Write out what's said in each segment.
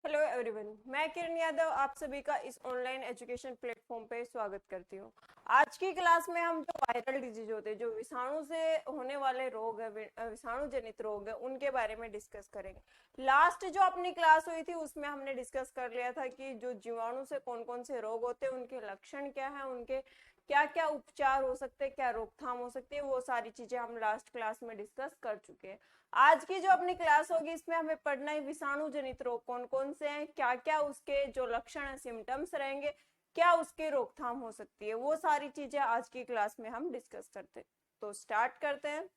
Hello everyone, मैं किरण यादव आप सभी का इस ऑनलाइन एजुकेशन प्लेटफॉर्म पे स्वागत करती हूँ। आज की क्लास में हम जो वायरल डिजीज होते हैं, जो विषाणु से होने वाले रोग है, विषाणु जनित रोग है, उनके बारे में डिस्कस करेंगे। लास्ट जो अपनी क्लास हुई थी उसमें हमने डिस्कस कर लिया था कि जो जीवाणु से कौन कौन से रोग होते हैं, उनके लक्षण क्या है, उनके क्या क्या उपचार हो सकते हैं, क्या रोकथाम हो सकती है, वो सारी चीजें हम लास्ट क्लास में डिस्कस कर चुके हैं। आज की जो अपनी क्लास होगी इसमें हमें पढ़ना है विषाणु जनित रोग कौन कौन से हैं, क्या क्या उसके जो लक्षण है, सिम्टम्स रहेंगे, क्या उसकी रोकथाम हो सकती है, वो सारी चीजें आज की क्लास में हम डिस्कस करते हैं। तो स्टार्ट करते हैं।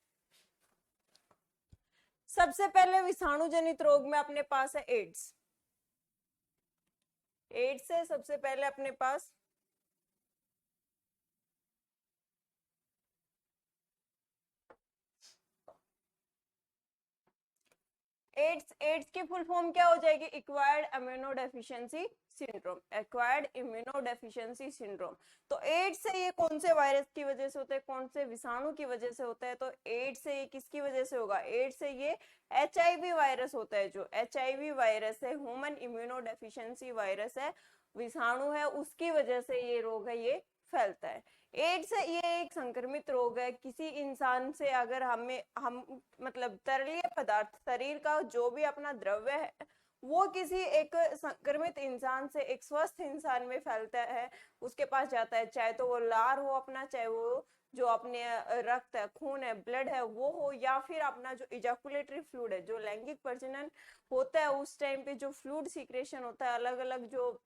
सबसे पहले विषाणु जनित रोग में अपने पास है एड्स। एड्स है सबसे पहले अपने पास। एड्स एड्स की फुल फॉर्म क्या हो जाएगी? Acquired immunodeficiency syndrome. Acquired immunodeficiency syndrome. तो एड्स से ये कौन से वायरस की वजह से होता है, कौन से विषाणु की वजह से होता है? तो एड्स से ये किसकी वजह से होगा? एड्स से ये एचआईवी वायरस होता है। जो एचआईवी वायरस है, ह्यूमन इम्यूनोडेफिशिएंसी वायरस है, विषाणु है, उसकी वजह से ये रोग है, ये फैलता है। एड्स ये एक संक्रमित रोग है। किसी इंसान से अगर हम मतलब तरलीय पदार्थ, शरीर का जो भी अपना द्रव्य है, वो किसी एक संक्रमित इंसान से एक स्वस्थ इंसान में फैलता है, उसके पास जाता है, चाहे तो वो लार हो अपना, चाहे वो जो अपने रक्त है, खून है, ब्लड है वो हो, या फिर अपना जो इजाकुलेटरी फ्लूइड है, जो लैंगिक प्रजनन होता है उस टाइम पे जो फ्लूइड सीक्रेशन होता है, अलग अलग जो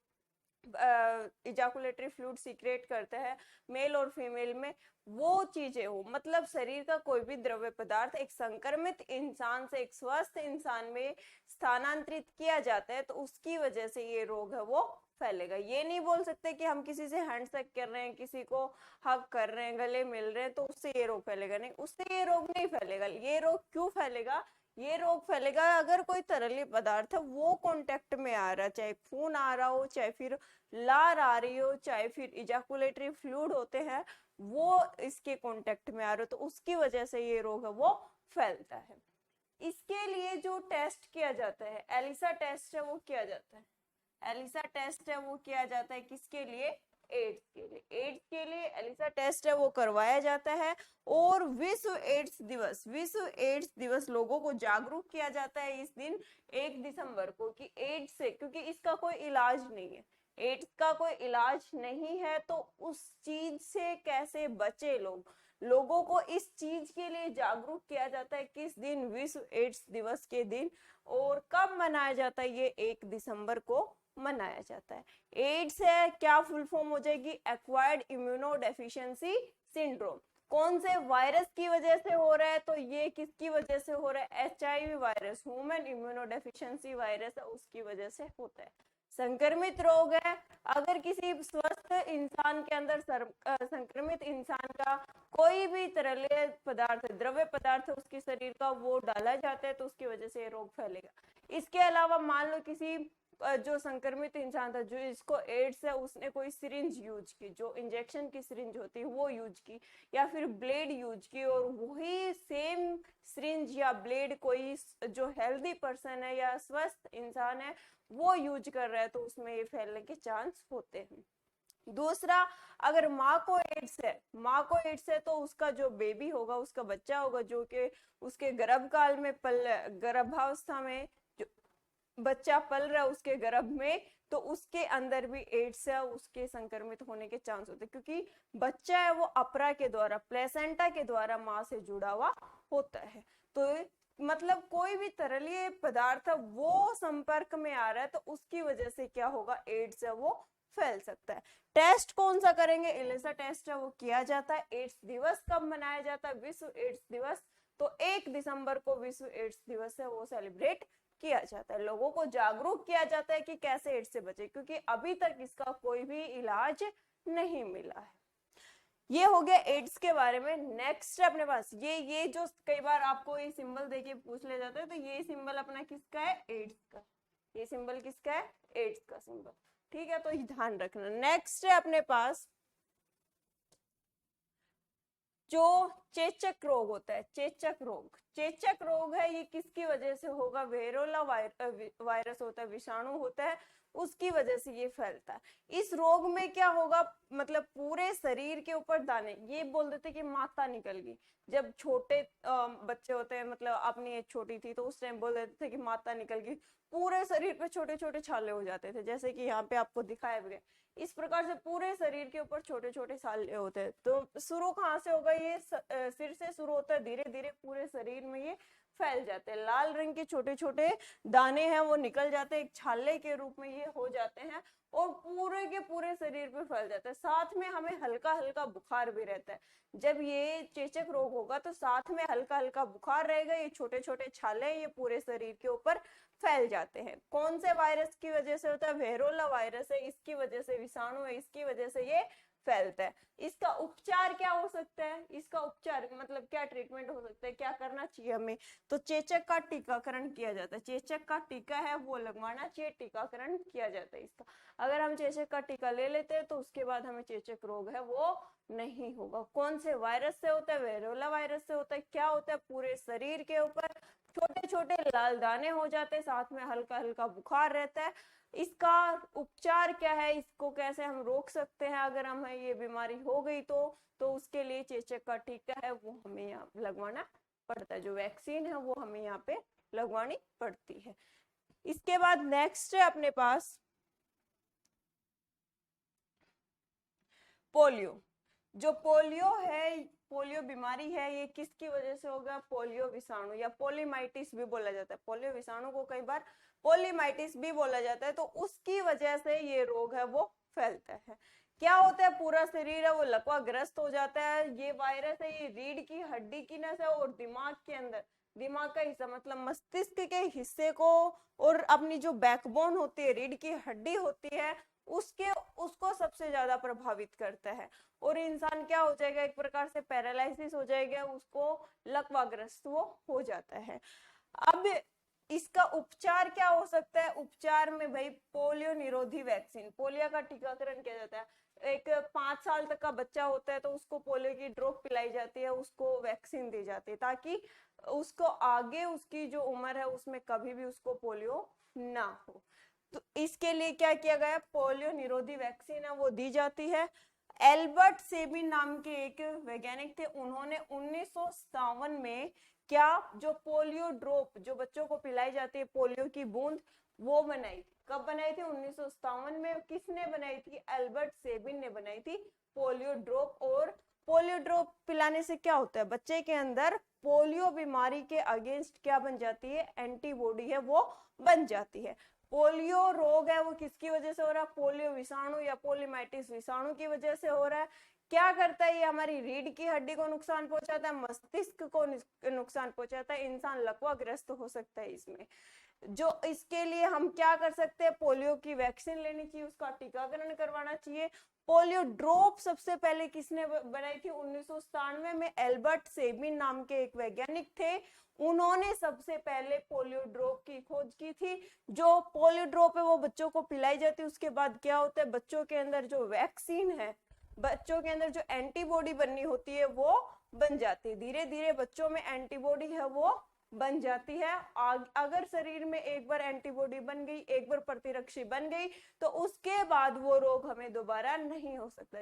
इजाकुलेटरी फ्लूइड सीक्रेट करते हैं मेल और फीमेल में, वो चीजें हो, मतलब शरीर का कोई भी द्रव्य पदार्थ एक संक्रमित इंसान से एक स्वस्थ इंसान में स्थानांतरित किया जाता है, तो उसकी वजह से ये रोग है वो फैलेगा। ये नहीं बोल सकते कि हम किसी से हैंडशेक कर रहे हैं, किसी को हग कर रहे हैं, गले मिल रहे हैं तो उससे ये रोग फैलेगा। नहीं, उससे ये रोग नहीं फैलेगा। ये रोग क्यों फैलेगा? ये रोग फैलेगा अगर कोई तरल पदार्थ है वो कांटेक्ट में आ रहा है, चाहे खून आ रहा हो, चाहे फिर लार आ रही हो, चाहे फिर इजाकुलेटरी फ्लूइड होते हैं वो इसके कांटेक्ट में आ रहे हो, तो उसकी वजह से ये रोग है वो फैलता है। इसके लिए जो टेस्ट किया जाता है, एलिसा टेस्ट है, वो किया जाता है। एलिसा टेस्ट है वो किया जाता है किसके लिए? एड्स के लिए। एड्स के लिए एलिसा टेस्ट है वो करवाया जाता है। और विश्व एड्स दिवस लोगों को जागरूक किया जाता है इस दिन 1 दिसंबर को, कि एड्स से, क्योंकि इसका कोई इलाज नहीं है, एड्स का कोई इलाज नहीं है, तो उस चीज से कैसे बचे लोगों को इस चीज के लिए जागरूक किया जाता है किस दिन? विश्व एड्स दिवस के दिन। और कब मनाया जाता है? ये 1 दिसंबर को मनाया जाता है। एड्स है क्या फुल फॉर्म हो जाएगी? Acquired immunodeficiency syndrome. कौन से वायरस की वजह से हो रहा है? तो ये किसकी वजह से हो रहा है? HIV virus, human immunodeficiency virus है, उसकी वजह से होता है। संक्रमित रोग है। अगर किसी स्वस्थ इंसान के अंदर संक्रमित इंसान का कोई भी तरल पदार्थ, द्रव्य पदार्थ उसके शरीर का वो डाला जाता है, तो उसकी वजह से ये रोग फैलेगा। इसके अलावा मान लो किसी जो संक्रमित इंसान था, जो इसको एड्स है, उसने कोई सिरिंज यूज की, जो इंजेक्शन की सिरिंज होती है वो यूज की, या फिर ब्लेड यूज की, और वही सेम सिरिंज या ब्लेड कोई जो हेल्दी पर्सन है या स्वस्थ इंसान है वो यूज कर रहा है, तो उसमें ये फैलने के चांस होते हैं। दूसरा, अगर माँ को एड्स है तो उसका जो बेबी होगा, उसका बच्चा होगा, जो कि उसके गर्भकाल में गर्भावस्था में जो बच्चा पल रहा है उसके गर्भ में, तो उसके अंदर भी एड्स है, उसके संक्रमित होने के चांस होते हैं, क्योंकि बच्चा है वो अपरा के द्वारा, प्लेसेंटा के द्वारा माँ से जुड़ा हुआ होता है। तो मतलब कोई भी तरलीय पदार्थ वो संपर्क में आ रहा है, तो उसकी वजह से क्या होगा? एड्स है वो फैल सकता है। टेस्ट कौन सा करेंगे? एलिसा टेस्ट है वो किया जाता है। एड्स दिवस कब मनाया जाता है? विश्व एड्स दिवस। तो 1 दिसंबर को विश्व एड्स दिवस है वो सेलिब्रेट किया जाता है। लोगों को जागरूक किया जाता है कि कैसे एड्स से बचे, क्योंकि अभी तक इसका कोई भी इलाज नहीं मिला है। ये हो गया एड्स के बारे में। नेक्स्ट अपने पास ये जो कई बार आपको ये सिंबल देके पूछ ले जाता है, तो ये सिंबल अपना किसका है? एड्स का। ये सिंबल किसका है? एड्स का सिंबल। ठीक है, तो ये ध्यान रखना। नेक्स्ट है अपने पास जो चेचक रोग होता है, चेचक रोग। चेचक रोग है ये किसकी वजह से होगा? वेरोला वायरस होता है, विषाणु होता है, उसकी वजह से ये फैलता है। इस रोग में क्या होगा, मतलब पूरे शरीर के ऊपर दाने, ये बोल देते कि माता निकल गई। जब छोटे बच्चे होते हैं, मतलब अपनी एज छोटी थी तो उस टाइम बोल देते थे कि माता निकल गई, पूरे शरीर पे छोटे छोटे छाले हो जाते थे, जैसे कि यहाँ पे आपको दिखाए गए। इस प्रकार से पूरे शरीर के ऊपर छोटे छोटे छाले होते हैं। तो शुरू कहाँ से होगा? ये सिर से शुरू होता है, धीरे धीरे पूरे शरीर में ये फैल जाते हैं। लाल रंग के छोटे छोटे दाने हैं वो निकल जाते हैं, एक छाले के रूप में ये हो जाते हैं और पूरे के पूरे शरीर पे फैल जाता है। साथ में हमें हल्का हल्का बुखार भी रहता है। जब ये चेचक रोग होगा तो साथ में हल्का हल्का बुखार रहेगा, ये छोटे छोटे छाले ये पूरे शरीर के ऊपर फैल जाते हैं। कौन से वायरस की वजह से होता है? वेरोला वायरस है, इसकी वजह से, विषाणु है, इसकी वजह से ये फैलता है। इसका उपचार क्या हो सकता है? इसका उपचार मतलब क्या ट्रीटमेंट हो सकता है, क्या करना चाहिए हमें? तो चेचक का टीकाकरण किया जाता है। चेचक का टीका है वो लगवाना चाहिए, टीकाकरण किया जाता है इसका। अगर हम चेचक का टीका ले लेते हैं तो उसके बाद हमें चेचक रोग है वो नहीं होगा। कौन से वायरस से होता है? वेरोला वायरस से होता है। क्या होता है? पूरे शरीर के ऊपर छोटे छोटे लाल दाने हो जाते हैं, साथ में हल्का हल्का बुखार रहता है। इसका उपचार क्या है? इसको कैसे हम रोक सकते हैं अगर हमें ये बीमारी हो गई तो उसके लिए चेचक का टीका है वो हमें यहाँ लगवाना पड़ता है, जो वैक्सीन है वो हमें यहाँ पे लगवानी पड़ती है। इसके बाद नेक्स्ट है अपने पास पोलियो। जो पोलियो है, पोलियो बीमारी है, ये किसकी वजह से होगा? पोलियो विषाणु या पोलीमाइटिस भी बोला जाता है। पोलियो विषाणु को कई बार पोलीमाइटिस भी बोला जाता है, तो उसकी वजह से ये रोग है वो फैलता है। क्या होता है? पूरा शरीर है वो लकवाग्रस्त हो जाता है। ये वायरस है ये रीढ़ की हड्डी की नस है और दिमाग के अंदर, दिमाग का हिस्सा मतलब मस्तिष्क के हिस्से को और अपनी जो बैकबोन होती है, रीढ़ की हड्डी होती है, उसको सबसे ज्यादा प्रभावित करता है और इंसान क्या हो जाएगा? एक प्रकार से पैरालिसिस हो जाएगा, उसको लकवाग्रस्त वो हो जाता है। अब इसका उपचार क्या हो सकता है? उपचार में भाई पोलियो निरोधी वैक्सीन, पोलियो का टीकाकरण किया जाता है। एक 5 साल तक का बच्चा होता है तो उसको पोलियो की ड्रॉप पिलाई जाती है, उसको वैक्सीन दी जाती है ताकि उसको आगे उसकी जो उम्र है उसमें कभी भी उसको पोलियो ना हो। तो इसके लिए क्या किया गया? पोलियो निरोधी वैक्सीन है वो दी जाती है। एल्बर्ट सेबिन नाम के एक वैज्ञानिक थे, उन्होंने 1957 में क्या जो पोलियो ड्रॉप जो बच्चों को पिलाई जाती है पोलियो की बूंद वो बनाई थी। कब बनाई थी? 1957 में। किसने बनाई थी? एल्बर्ट सेबिन ने बनाई थी पोलियो ड्रॉप। और पोलियो ड्रॉप पिलाने से क्या होता है? बच्चे के अंदर पोलियो बीमारी के अगेंस्ट क्या बन जाती है? एंटीबॉडी है वो बन जाती है। पोलियो रोग है वो किसकी वजह से हो रहा है? पोलियो विषाणु या पोलीमाइटिस विषाणु की वजह से हो रहा है। क्या करता है? ये हमारी रीढ़ की हड्डी को नुकसान पहुंचाता है, मस्तिष्क को नुकसान पहुंचाता है, इंसान लकवाग्रस्त हो सकता है इसमें। जो इसके लिए हम क्या कर सकते हैं? पोलियो की वैक्सीन लेनी चाहिए, उसका टीकाकरण करवाना चाहिए। पोलियो ड्रॉप सबसे पहले किसने बनाई थी? 1997 में एल्बर्ट सेबिन नाम के एक वैज्ञानिक थे, उन्होंने सबसे पहले पोलियो ड्रॉप की खोज की थी। जो पोलियो ड्रॉप है वो बच्चों को पिलाई जाती है। उसके बाद क्या होता है? बच्चों के अंदर जो वैक्सीन है, बच्चों के अंदर जो एंटीबॉडी बननी होती है वो बन जाती है। धीरे धीरे बच्चों में एंटीबॉडी है वो बन जाती है। अगर शरीर में एक बार एंटीबॉडी बन गई, एक बार प्रतिरक्षी बन गई, तो उसके बाद वो रोग हमें दोबारा नहीं हो सकता।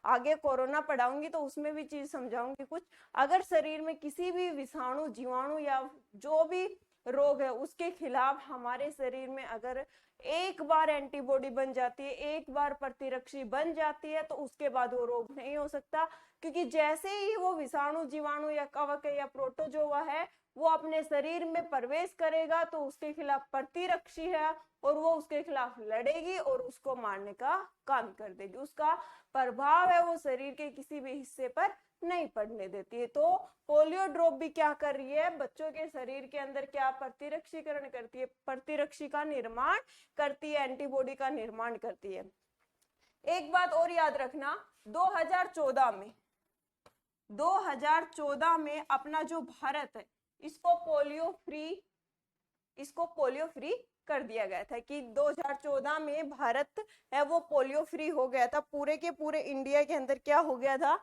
आगे कोरोना पढ़ाऊंगी तो उसमें भी चीज समझाऊंगी कुछ। अगर शरीर में किसी भी विषाणु, जीवाणु या जो भी रोग है उसके खिलाफ हमारे शरीर में अगर एक बार एंटीबॉडी बन जाती है, एक बार प्रतिरक्षी बन जाती है, तो उसके बाद वो रोग नहीं हो सकता। क्योंकि जैसे ही वो विषाणु, जीवाणु या कवक या प्रोटोजोआ है वो अपने शरीर में प्रवेश करेगा तो उसके खिलाफ प्रतिरक्षी है और वो उसके खिलाफ लड़ेगी और उसको मारने का काम कर देगी। उसका प्रभाव है वो शरीर के किसी भी हिस्से पर नहीं पड़ने देती है। तो पोलियो ड्रॉप भी क्या कर रही है? बच्चों के शरीर के अंदर क्या प्रतिरक्षीकरण करती है? प्रतिरक्षी का निर्माण करती है, एंटीबॉडी का निर्माण करती है। एक बात और याद रखना, 2014 में अपना जो भारत है इसको पोलियो फ्री कर दिया गया था कि 2014 में भारत है वो पोलियो फ्री हो गया था। पूरे के पूरे इंडिया के अंदर क्या हो गया था?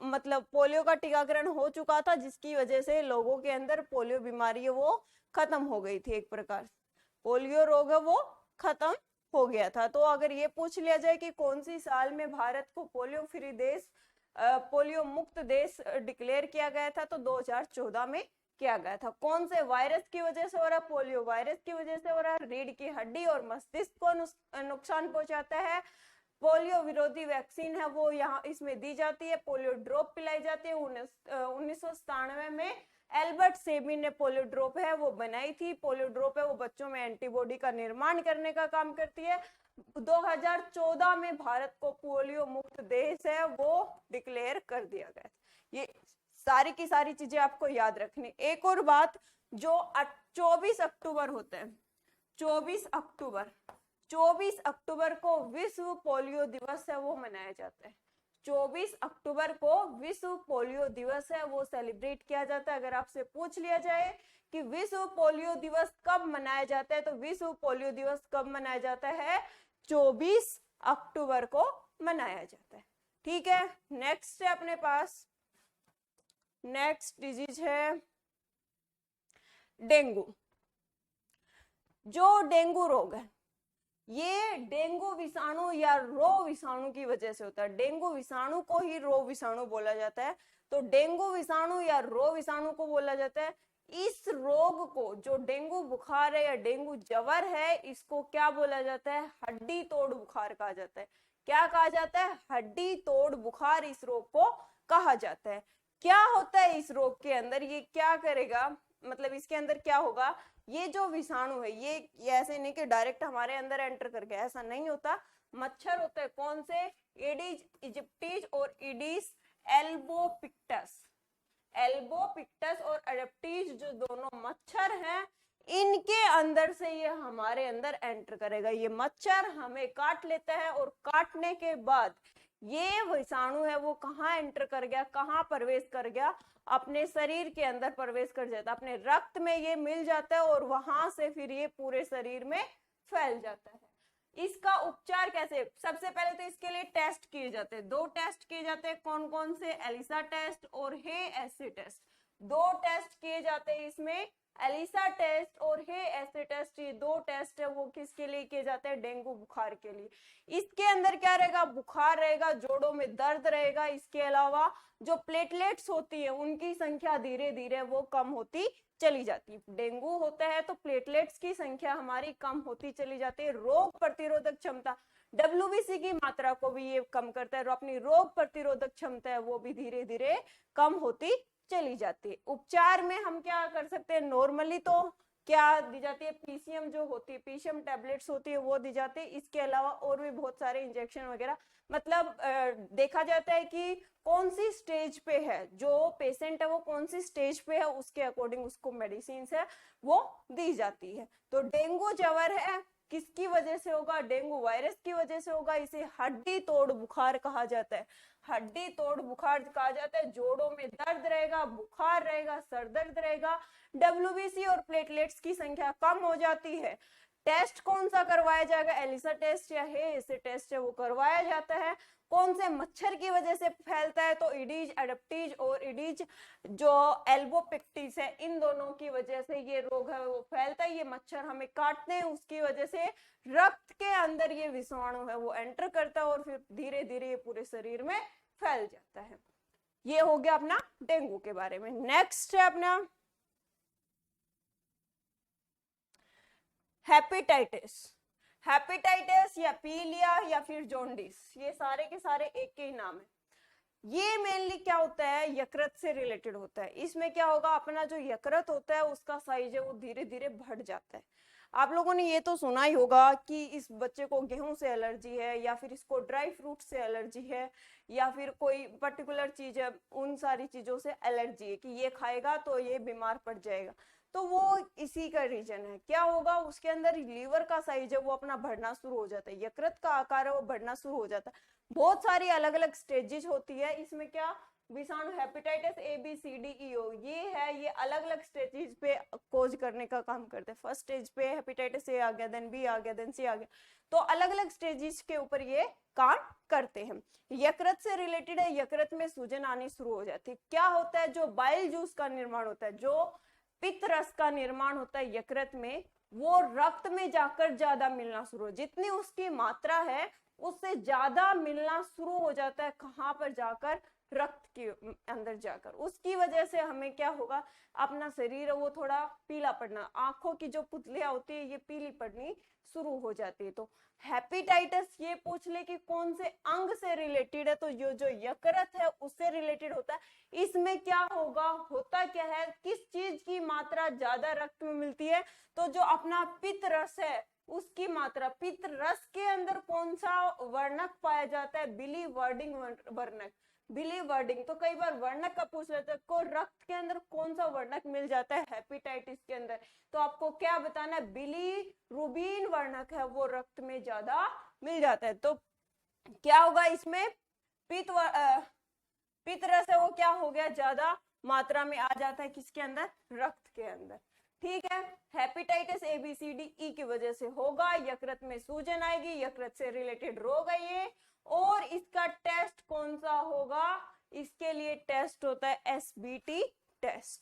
मतलब पोलियो का टीकाकरण हो चुका था, जिसकी वजह से लोगों के अंदर पोलियो बीमारी है वो खत्म हो गई थी, एक प्रकार से पोलियो रोग है वो खत्म हो गया था। तो अगर ये पूछ लिया जाए कि कौन सी साल में भारत को पोलियो फ्री देश, पोलियो मुक्त देश डिक्लेयर किया गया था, तो 2014 में किया गया था। कौन से वायरस की वजह से हो रहा है? पोलियो वायरस की वजह से हो रहा है। रीढ़ की हड्डी और मस्तिष्क को नुकसान पहुंचाता है। पोलियो विरोधी वैक्सीन है वो यहाँ इसमें दी जाती है, पोलियो ड्रॉप पिलाई जाती है। 1997 में एल्बर्ट सेबिन ने पोलियो ड्रॉप है वो बनाई थी। पोलियो ड्रॉप है वो बच्चों में एंटीबॉडी का निर्माण करने का काम करती है। 2014 में भारत को पोलियो मुक्त देश है वो डिक्लेयर कर दिया गया। ये सारी की सारी चीजें आपको याद रखनी। एक और बात, जो 24 अक्टूबर होते हैं, 24 अक्टूबर को विश्व पोलियो दिवस है वो मनाया जाता है। 24 अक्टूबर को विश्व पोलियो दिवस है वो सेलिब्रेट किया जाता है। अगर आपसे पूछ लिया जाए कि विश्व पोलियो दिवस कब मनाया जाता है, तो विश्व पोलियो दिवस कब मनाया जाता है? 24 अक्टूबर को मनाया जाता है। ठीक है, नेक्स्ट है अपने पास, नेक्स्ट डिजीज है डेंगू। जो डेंगू रोग है ये डेंगू विषाणु या रो विषाणु की वजह से होता है। डेंगू विषाणु को ही रो विषाणु बोला जाता है, तो डेंगू विषाणु या रो विषाणु को बोला जाता है। इस रोग को, जो डेंगू बुखार है या डेंगू ज्वर है, इसको क्या बोला जाता है? हड्डी तोड़ बुखार कहा जाता है। क्या कहा जाता है? हड्डी तोड़ बुखार इस रोग को कहा जाता है। क्या होता है इस रोग के अंदर? ये क्या करेगा, मतलब इसके अंदर क्या होगा? ये जो विषाणु है ये ऐसे नहीं कि डायरेक्ट हमारे अंदर एंटर कर गया, ऐसा नहीं होता। मच्छर होते हैं, कौन से? एडिस इजिप्टिस और इडिस एल्बोपिक्टस। एल्बोपिक्टस और एडिप्टिस जो दोनों मच्छर हैं, इनके अंदर से ये हमारे अंदर एंटर करेगा। ये मच्छर हमें काट लेता है और काटने के बाद ये विषाणु है वो कहाँ एंटर कर गया, कहाँ प्रवेश कर गया? अपने शरीर के अंदर प्रवेश कर जाता है, अपने रक्त में ये मिल जाता है और वहां से फिर ये पूरे शरीर में फैल जाता है। इसका उपचार कैसे? सबसे पहले तो इसके लिए टेस्ट किए जाते हैं, 2 टेस्ट किए जाते हैं। कौन कौन से? एलिसा टेस्ट और हे एसे टेस्ट। 2 टेस्ट किए जाते हैं इसमें, एलिसा टेस्ट और हे एसे टेस्ट। ये 2 टेस्ट है वो किसके लिए किए जाते हैं? डेंगू बुखार के लिए। इसके अंदर क्या रहेगा? बुखार रहेगा, जोड़ों में दर्द रहेगा। इसके अलावा जो प्लेटलेट्स होती है उनकी संख्या धीरे धीरे वो कम होती चली जाती है। डेंगू होता है तो प्लेटलेट्स की संख्या हमारी कम होती चली जाती है। रोग प्रतिरोधक क्षमता, WBC की मात्रा को भी ये कम करता है और अपनी रोग प्रतिरोधक क्षमता है वो भी धीरे धीरे कम होती चली जाती है। उपचार में हम क्या कर सकते हैं? नॉर्मली तो क्या दी जाती है? पीसीएम जो होती है, पीसीएम टैबलेट्स होती है वो दी जाती है। इसके अलावा और भी बहुत सारे इंजेक्शन वगैरह, मतलब देखा जाता है कि कौन सी स्टेज पे है जो पेशेंट है, वो कौन सी स्टेज पे है, उसके अकॉर्डिंग उसको मेडिसिन है वो दी जाती है। तो डेंगू ज्वर है किसकी वजह से होगा? डेंगू वायरस की वजह से होगा। इसे हड्डी तोड़ बुखार कहा जाता है। हड्डी तोड़ बुखार कहा जाता है। जोड़ों में दर्द रहेगा, बुखार रहेगा, सर दर्द रहेगा। WBC और प्लेटलेट्स की संख्या कम हो जाती है। टेस्ट कौन सा करवाया जाएगा? एलिसा टेस्ट या हे एसे टेस्ट है वो करवाया जाता है। कौन से मच्छर की वजह से फैलता है? तो इडीज एडिप्टिज और इडीज जो एल्बोपिक्टिस है, इन दोनों की वजह से ये रोग है वो फैलता है। ये मच्छर हमें काटते हैं, उसकी वजह से रक्त के अंदर ये विषाणु है वो एंटर करता है और फिर धीरे धीरे ये पूरे शरीर में फैल जाता है। ये हो गया अपना डेंगू के बारे में। नेक्स्ट है अपना हेपेटाइटिस। हेपेटाइटिस या पीलिया या फिर जॉन्डिस, ये सारे के सारे एक के ही नाम है। ये मेनली क्या होता है? यकृत से रिलेटेड होता है। इसमें क्या होगा? अपना जो यकृत होता है उसका साइज है वो धीरे धीरे बढ़ जाता है। आप लोगों ने ये तो सुना ही होगा कि इस बच्चे को गेहूं से एलर्जी है, या फिर इसको ड्राई फ्रूट से एलर्जी है, या फिर कोई पर्टिकुलर चीज है, उन सारी चीजों से एलर्जी है कि ये खाएगा तो ये बीमार पड़ जाएगा। तो वो इसी का रीजन है। क्या होगा? उसके अंदर लीवर का साइज है वो अपना बढ़ना शुरू हो जाता है, यकृत का आकार है वो बढ़ना शुरू हो जाता है। बहुत सारी अलग अलग स्टेजेस होती है। इसमें क्या विषाणु hepatitis A B C D E ओ ये है, ये अलग अलग स्टेजेस पे कोज करने का काम करते हैं। फर्स्ट स्टेज पे हेपेटाइटिस ए आ गया, देन बी आ गया, देन सी आ गया, तो अलग अलग स्टेजेस के ऊपर ये काम करते हैं। यकृत से रिलेटेड है, यकृत में सूजन आनी शुरू हो जाती है। क्या होता है, जो बाइल जूस का निर्माण होता है, जो पित्त रस का निर्माण होता है यकृत में, वो रक्त में जाकर ज्यादा मिलना शुरू हो, जितनी उसकी मात्रा है उससे ज्यादा मिलना शुरू हो जाता है। कहाँ पर जाकर, रक्त के अंदर जाकर। उसकी वजह से हमें क्या होगा, अपना शरीर वो थोड़ा पीला पड़ना, आंखों की जो पुतलियां होती है ये पीली पड़नी शुरू हो जाती है। तो हेपेटाइटिस ये पूछ ले कि कौन से अंग से रिलेटेड है, तो ये जो यकृत है उससे रिलेटेड होता है। इसमें क्या होगा, होता क्या है, किस चीज की मात्रा ज्यादा रक्त में मिलती है, तो जो अपना पित्त रस है उसकी मात्रा। पित्त रस के अंदर कौन सा वर्णक पाया जाता है, बिली वर्डिंग वर्णक, बिली वर्डिंग। तो कई बार वर्णक का पूछ लेते हैं को रक्त के अंदर कौन सा वर्णक मिल जाता है हेपेटाइटिस के अंदर, तो आपको क्या बताना है, बिली रूबिन वर्णक है वो रक्त में ज्यादा मिल जाता है। तो क्या होगा इसमें, पित्त रस है वो क्या हो गया, ज्यादा मात्रा में आ जाता है किसके अंदर, रक्त के अंदर। ठीक है, hepatitis A B C D E की वजह से होगा, यकृत में सूजन आएगी, यकृत से रिलेटेड रोग है ये। और इसका टेस्ट कौन सा होगा, इसके लिए टेस्ट होता है SBT test,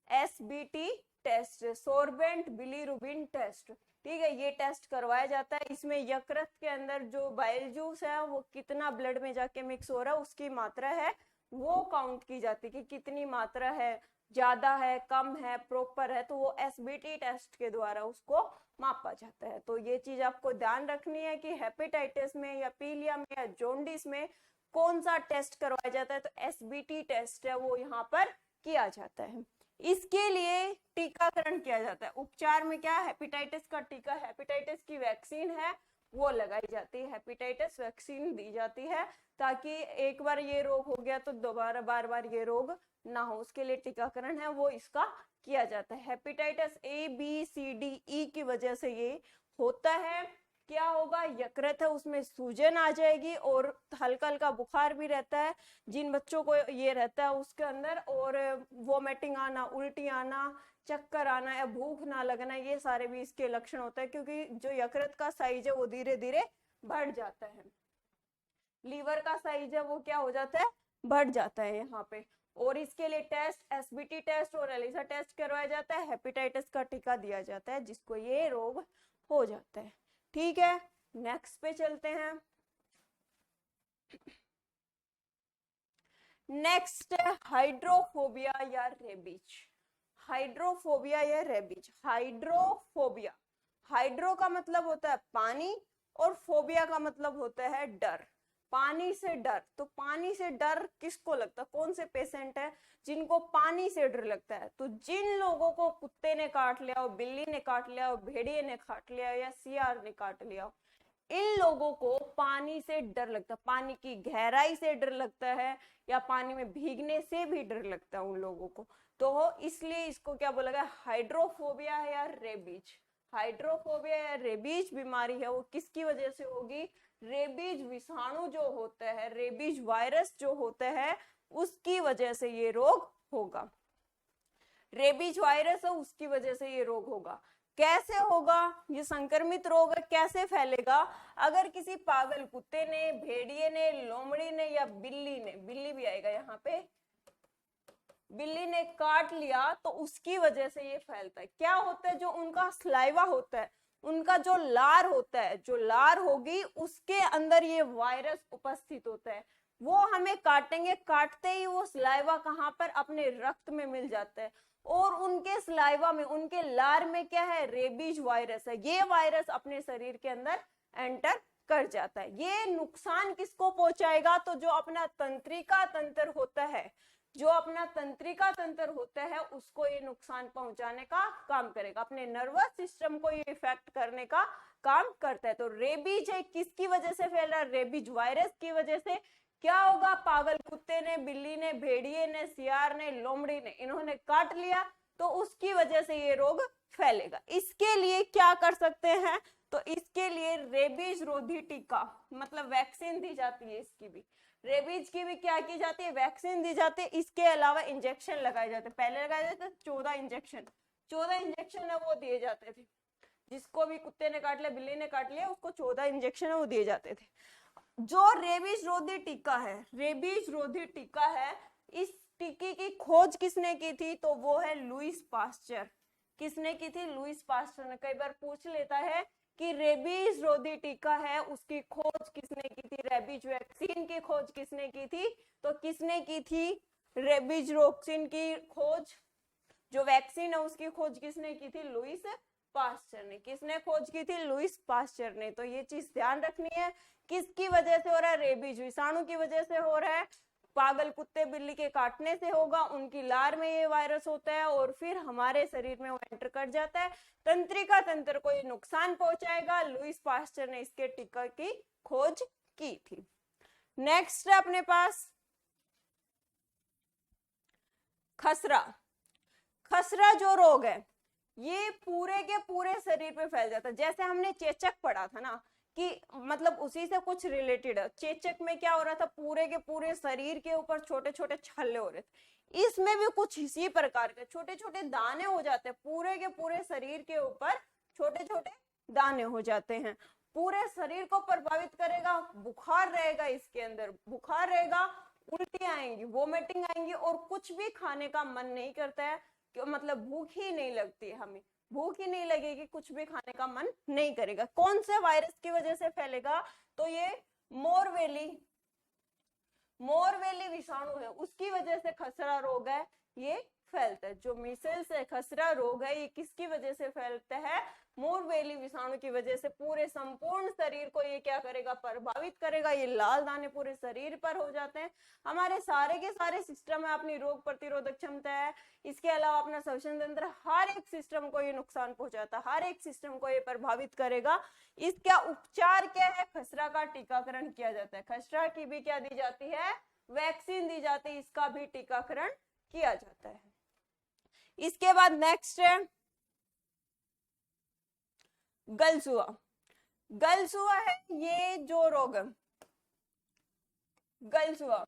SBT test, sorbent bilirubin test. ठीक है, ये टेस्ट करवाया जाता है। इसमें यकृत के अंदर जो बाइल जूस है वो कितना ब्लड में जाके मिक्स हो रहा है, उसकी मात्रा है वो काउंट की जाती है कि कितनी मात्रा है, ज्यादा है, कम है, प्रॉपर है, तो वो एसबीटी टेस्ट के द्वारा उसको मापा जाता है। तो ये चीज आपको ध्यान रखनी है कि हेपेटाइटिस में या पीलिया में या जोंडिस में कौन सा टेस्ट करवाया जाता है, तो एसबीटी टेस्ट है वो यहाँ पर किया जाता है। इसके लिए टीकाकरण किया जाता है। उपचार में क्या, हेपेटाइटिस का टीका, हेपेटाइटिस की वैक्सीन है वो लगाई जाती है, हेपेटाइटिस वैक्सीन दी जाती है, ताकि एक बार ये रोग हो गया तो दोबारा बार बार ये रोग ना हो, उसके लिए टीकाकरण है वो इसका किया जाता है। Hepatitis A B C D E की वजह से ये होता है। क्या होगा, यकृत है उसमें सूजन आ जाएगी और हल्का हल्का बुखार भी रहता है, जिन बच्चों को ये रहता है उसके अंदर, और वोमिटिंग आना, उल्टी आना, चक्कर आना या भूख ना लगना, ये सारे भी इसके लक्षण होते हैं, क्योंकि जो यकृत का साइज है वो धीरे धीरे बढ़ जाता है। लीवर का साइज है वो क्या हो जाता है, बढ़ जाता है यहाँ पे। और इसके लिए टेस्ट एसबीटी टेस्ट और एलिसा टेस्ट करवाया जाता है, हेपेटाइटिस का टीका दिया जाता है जिसको ये रोग हो जाता है। ठीक है, नेक्स्ट पे चलते हैं। नेक्स्ट है हाइड्रोफोबिया या रेबीज। हाइड्रोफोबिया या रेबीज। हाइड्रोफोबिया, हाइड्रो का मतलब होता है पानी और फोबिया का मतलब होता है डर, पानी से डर। तो पानी से डर किसको लगता है, कौन से पेशेंट है जिनको पानी से डर लगता है, तो जिन लोगों को कुत्ते ने काट लिया हो, बिल्ली ने काट लिया हो, भेड़िए ने काट लिया हो या सियार ने काट लिया हो, इन लोगों को पानी से डर लगता है, पानी की गहराई से डर लगता है या पानी में भीगने से भी डर लगता है उन लोगों को। तो इसलिए इसको क्या बोला गया, हाइड्रोफोबिया है या रेबीज। हाइड्रोफोबिया या रेबीज बीमारी है वो किसकी वजह से होगी, रेबीज विषाणु जो होता है, रेबीज वायरस जो होता है उसकी वजह से ये रोग होगा। रेबीज वायरस है उसकी वजह से ये रोग होगा। कैसे होगा, ये संक्रमित रोग है, कैसे फैलेगा, अगर किसी पागल कुत्ते ने, भेड़िए ने, लोमड़ी ने या बिल्ली ने, बिल्ली भी आएगा यहाँ पे, बिल्ली ने काट लिया तो उसकी वजह से ये फैलता है। क्या होता है, जो उनका स्लाइवा होता है, उनका जो लार होता है, जो लार होगी उसके अंदर ये वायरस उपस्थित होता है, वो हमें काटेंगे, काटते ही वो स्लाइवा कहाँ पर, अपने रक्त में मिल जाता है, और उनके स्लाइवा में, उनके लार में क्या है, रेबीज वायरस है। ये वायरस अपने शरीर के अंदर एंटर कर जाता है। ये नुकसान किसको पहुंचाएगा, तो जो अपना तंत्रिका तंत्र होता है, जो अपना तंत्रिका तंत्र होता है उसको ये नुकसान पहुंचाने का काम करेगा, अपने नर्वस सिस्टम को ये इफेक्ट करने का काम करता है। तो रेबीज है किसकी वजह से फैल रहा है, रेबीज वायरस की वजह से। क्या होगा, पागल कुत्ते ने, बिल्ली ने, भेड़िए ने, सियार ने, लोमड़ी ने, इन्होंने काट लिया तो उसकी वजह से ये रोग फैलेगा। इसके लिए क्या कर सकते हैं, तो इसके लिए रेबीज रोधी टीका मतलब वैक्सीन दी जाती है इसकी भी। रेबीज की भी क्या की जाती है, वैक्सीन दी जाती है। इसके अलावा इंजेक्शन लगाए जाते हैं, पहले लगाए जाते थे 14 इंजेक्शन है वो दिए जाते थे। जिसको भी कुत्ते ने काट लिया, बिल्ली ने काट लिया, उसको 14 इंजेक्शन है वो दिए जाते थे। जो रेबीज रोधी टीका है, रेबीज रोधी टीका है, इस टीके की खोज किसने की थी, तो वो है लुईस पास्चर। किसने की थी, लुईस पास्चर ने। कई बार पूछ लेता है कि रेबीज रोधी टीका है उसकी खोज किसने की थी, रेबीज वैक्सीन की खोज किसने की थी, तो किसने की थी, रेबीज वैक्सीन की खोज, जो वैक्सीन है उसकी खोज किसने की थी, लुईस पास्चर ने। किसने खोज की थी, लुईस पास्चर ने। तो ये चीज ध्यान रखनी है, किसकी वजह से हो रहा है, रेबीज विषाणु की वजह से हो रहा है। पागल कुत्ते बिल्ली के काटने से होगा, उनकी लार में ये वायरस होता है और फिर हमारे शरीर में वो एंटर कर जाता है, तंत्रिका तंत्र को ये नुकसान पहुंचाएगा। लुईस पास्चर ने इसके टीका की खोज की थी। नेक्स्ट है अपने पास खसरा। खसरा जो रोग है ये पूरे के पूरे शरीर पे फैल जाता है। जैसे हमने चेचक पढ़ा था ना, कि मतलब उसी से कुछ रिलेटेड है। चेचक में क्या हो रहा था, पूरे के पूरे शरीर के ऊपर छोटे छोटे छल्ले हो रहे थे। इसमें भी कुछ इसी प्रकार के छोटे छोटे दाने हो जाते हैं, पूरे के पूरे शरीर के ऊपर छोटे छोटे दाने हो जाते हैं। पूरे शरीर को प्रभावित करेगा, बुखार रहेगा, इसके अंदर बुखार रहेगा, उल्टी आएंगी, वोमिटिंग आएंगी और कुछ भी खाने का मन नहीं करता है, मतलब भूख ही नहीं लगती है, हमें भूख ही नहीं लगेगी, कुछ भी खाने का मन नहीं करेगा। कौन से वायरस की वजह से फैलेगा, तो ये मोरवेली विषाणु है, उसकी वजह से खसरा रोग है ये फैलता है। जो मीसल्स है, खसरा रोग है, ये किसकी वजह से फैलता है, मोरवेली विषाणु की वजह से। पूरे संपूर्ण शरीर को ये क्या करेगा, प्रभावित करेगा। ये लाल दाने पूरे शरीर पर हो जाते हैं। हमारे सारे के सारे सिस्टम है, अपनी रोग प्रतिरोधक क्षमता है, इसके अलावा अपना श्वसन तंत्र, हर एक सिस्टम को ये नुकसान पहुंचाता है, हर एक सिस्टम को ये प्रभावित करेगा। इसका उपचार क्या है, खसरा का टीकाकरण किया जाता है। खसरा की भी क्या दी जाती है, वैक्सीन दी जाती है, इसका भी टीकाकरण किया जाता है। इसके बाद नेक्स्ट है गलसुआ। गलसुआ है ये जो रोग है, गलसुआ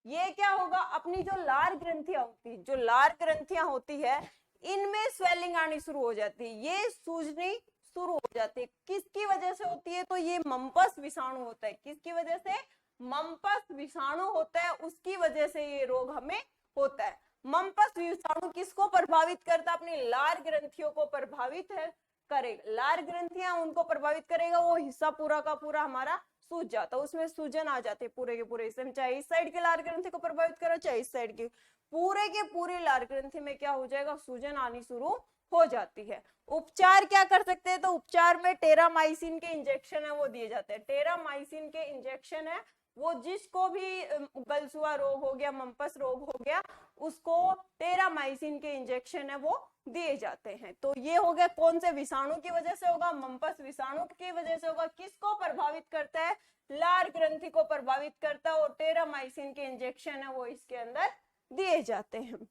ये क्या होगा, अपनी जो लार ग्रंथियां होती है, जो लार ग्रंथियां होती है, इनमें स्वेलिंग आनी शुरू हो जाती है, ये सूजनी शुरू हो जाती है। किसकी वजह से होती है, तो ये मम्पस विषाणु होता है। किसकी वजह से, मम्पस विषाणु होता है, उसकी वजह से ये रोग हमें होता है। मम्पस विषाणु किसको प्रभावित करता है, अपनी लार ग्रंथियों को प्रभावित है करेगा। लार ग्रंथियां उनको प्रभावित करेगा, वो हिस्सा पूरा का पूरा हमारा सूज जाता है, उसमें सूजन आ जाते हैं पूरे के पूरे हिस्से में। चाहे इस साइड के लार ग्रंथि को प्रभावित करो, चाहे इस साइड की, पूरे के पूरे लार ग्रंथि में क्या हो जाएगा, सूजन आनी शुरू हो जाती है। उपचार क्या कर सकते हैं, तो उपचार में टेरामाइसिन के इंजेक्शन है वो दिए जाते हैं। टेरामाइसिन के इंजेक्शन है वो जिसको भी गलसुआ रोग हो गया, मम्पस रोग हो गया, उसको टेरामाइसिन के इंजेक्शन है वो दिए जाते हैं। तो ये हो गया कौन से विषाणु की वजह से होगा, मम्पस विषाणु की वजह से होगा। किसको प्रभावित करता है, लार ग्रंथि को प्रभावित करता है, और टेरामाइसिन के इंजेक्शन है वो इसके अंदर दिए जाते हैं।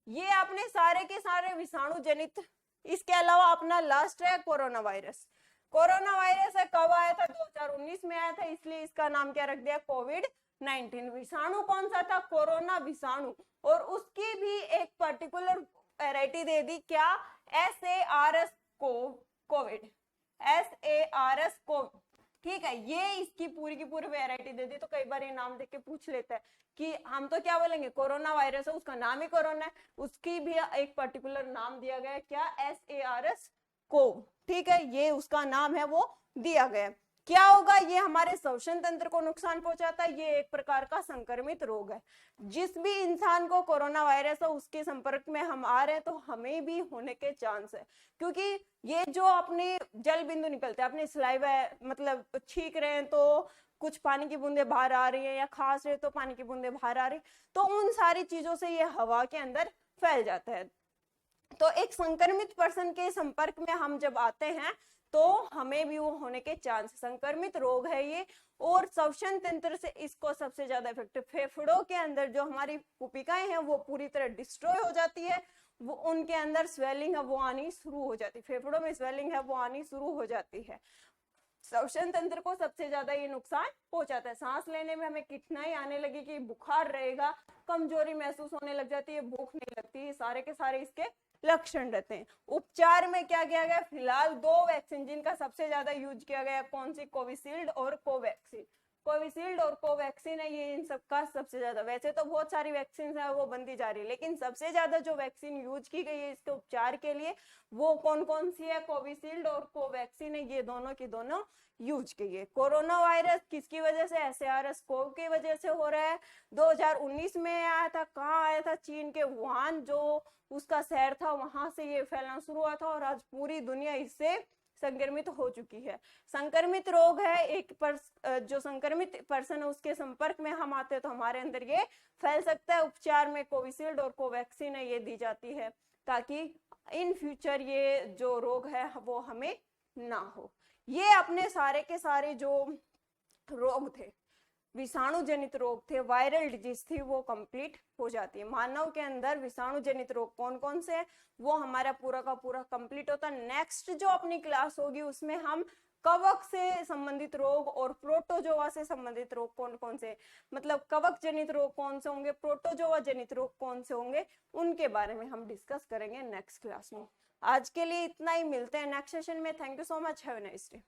ये अपने सारे के सारे विषाणु जनित। इसके अलावा अपना लास्ट है कोरोना वायरस। कोरोना वायरस है कब आया था, 2019 में आया था, इसलिए इसका नाम क्या रख दिया, कोविड-19। विषाणु कौन सा था, कोरोना विषाणु, और उसकी भी एक पर्टिकुलर वैरायटी दे दी, क्या, SARS कोविड, SARS कोविड, ठीक है। ये इसकी पूरी की पूरी वैरायटी दे दी। तो कई बार ये नाम देख के पूछ लेता है कि हम तो क्या बोलेंगे, कोरोना वायरस है, उसका नाम ही कोरोना है, उसकी भी एक पर्टिकुलर नाम दिया गया है, क्या, SARS कोव, ठीक है, ये उसका नाम है वो दिया गया। क्या होगा, ये हमारे श्वसन तंत्र को नुकसान पहुंचाता है, ये एक प्रकार का संक्रमित रोग है। जिस भी इंसान को कोरोना वायरस है उसके संपर्क में हम आ रहे हैं तो हमें भी होने के चांस है, क्योंकि ये जो अपने जल बिंदु निकलते हैं, अपने सलाइवा मतलब छींक रहे हैं तो कुछ पानी की बूंदे बाहर आ रही है, या खांस रहे तो पानी की बूंदे बाहर आ रही, तो उन सारी चीजों से ये हवा के अंदर फैल जाता है। तो एक संक्रमित पर्सन के संपर्क में हम जब आते हैं तो हमें भी वो होने के चांस, संक्रमित रोग है ये। और श्वसन तंत्र से इसको सबसे ज्यादा इफेक्टिव, फेफड़ों के अंदर जो हमारी पुपिकाएं हैं वो पूरी तरह डिस्ट्रॉय हो जाती है, वो उनके अंदर स्वेलिंग है वो आनी शुरू हो जाती है, फेफड़ों में स्वेलिंग है वो आनी शुरू हो जाती है। श्वसन तंत्र को सबसे ज्यादा ये नुकसान पहुंचाता है। सांस लेने में हमें कठिनाई आने लगेगी, बुखार रहेगा, कमजोरी महसूस होने लग जाती है, भूख नहीं लगती, ये सारे के सारे इसके लक्षण रहते हैं। उपचार में क्या किया गया, फिलहाल 2 वैक्सीन जिनका सबसे ज्यादा यूज किया गया, कौन सी, कोविशील्ड और कोवैक्सीन। कोविशील्ड और कोवैक्सीन है, ये इन सबका सबसे ज्यादा, वैसे तो बहुत सारी वैक्सीन है वो बनती जा रही है, लेकिन सबसे ज्यादा जो वैक्सीन यूज की गई है इसके उपचार के लिए वो कौन कौन सी है, कोविशील्ड और कोवैक्सीन है, ये दोनों की दोनों यूज की है। कोरोना वायरस किसकी वजह से, SARS कोव की वजह से हो रहा है। 2019 में आया था, कहाँ आया था, चीन के वुहान जो उसका शहर था वहां से ये फैलना शुरू हुआ था और आज पूरी दुनिया इससे संक्रमित हो चुकी है। संक्रमित रोग है, जो संक्रमित पर्सन है उसके संपर्क में हम आते हैं तो हमारे अंदर ये फैल सकता है। उपचार में कोविशील्ड और कोवैक्सीन है ये दी जाती है ताकि इन फ्यूचर ये जो रोग है वो हमें ना हो। ये अपने सारे के सारे जो रोग थे, विषाणु जनित रोग थे, वायरल डिजीज थी, वो कंप्लीट हो जाती है। मानव के अंदर विषाणु जनित रोग कौन कौन से हैं वो हमारा पूरा का पूरा कंप्लीट होता है। नेक्स्ट जो अपनी क्लास होगी उसमें हम कवक से संबंधित रोग और प्रोटोजोआ से संबंधित रोग कौन कौन से, मतलब कवक जनित रोग कौन से होंगे, प्रोटोजोआ जनित रोग कौन से होंगे, उनके बारे में हम डिस्कस करेंगे नेक्स्ट क्लास में। आज के लिए इतना ही, मिलते हैं नेक्स्ट सेशन में। Thank you so much, have a nice day.